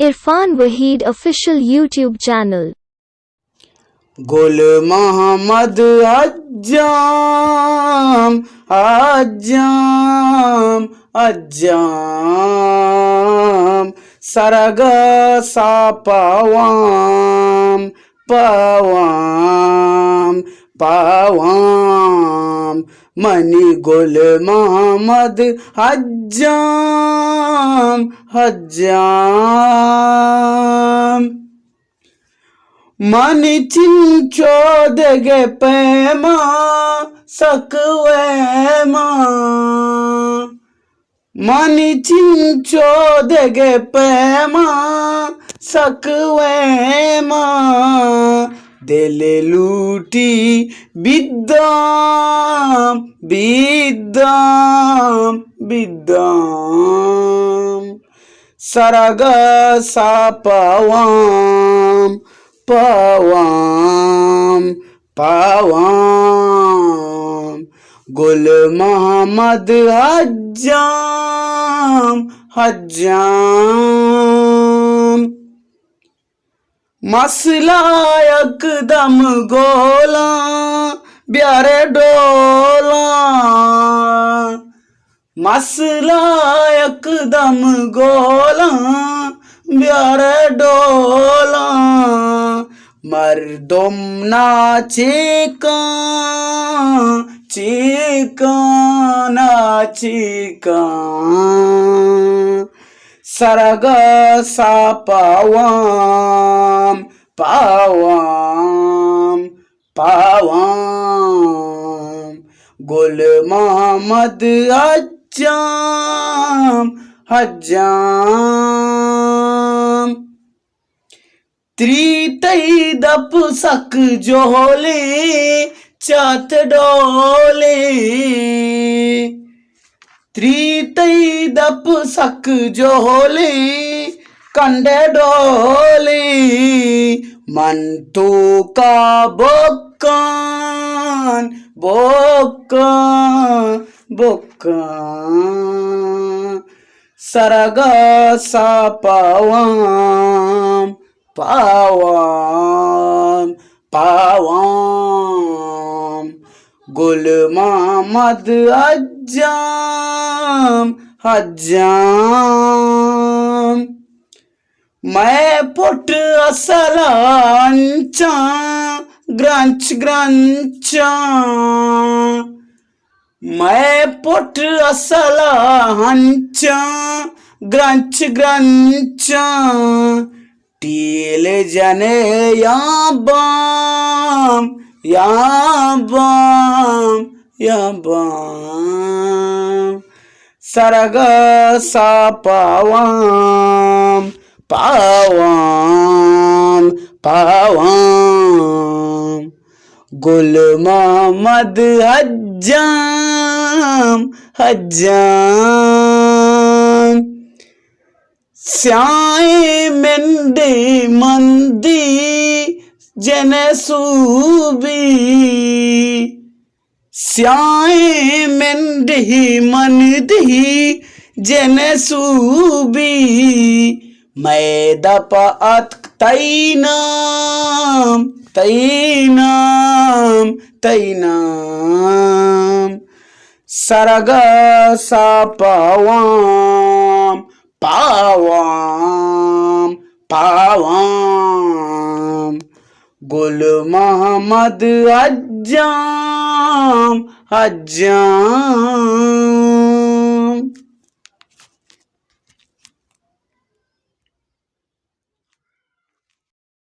Irfan Waheed official YouTube channel. गुल मोहम्मद अज्जाम अज्जाम अज्जाम सरग सा पवाम पवाम पवाम मनी गुल मोहम्मद हज्जाम हज्जाम मनी चिंचोदगे पैमा सकवेमा मनी चिंचोदगे पैमा सकवेमा दिल लूटी बिद्दाम बिद्दाम बिद्दाम सरग सा पवाम पवाम पवाम गुल मोहम्मद हज्जाम हज्जाम मसला यकदम गोला ब्यारे डोला मसला यकदम गोला ब्यारे डोला मर्दम नाचेका चीका नाचेका सरग सा पवाम पवाम पवाम गुल मोहम्मद हज्जाम हज्जाम त्रीतई दप सक जोले चात डोले त्रीतई दप सक जोले कंडे डोले मन तो का बोकान बोकान बोकान सरग सा पवाम पवाम पवाम गुल मोहम्मद हज्जाम हज्जाम मैं पुट असलांचा ग्रंच ग्रंचा मैं पुट असलांचा ग्रंच ग्रंचा टील जने या बाम या बाम या बाम सरग सा पवाम पवाम पवाम गुल मोहम्मद हज्जाम हज्जाम स्याए मेंडे मंदी जनसूबी स्याए मेंडे मंदी जनसूबी मैदप अतक तैनाम तैनाम तैनाम सरग सा पवाम पवाम पवाम गुल मोहम्मद हज्जाम हज्जाम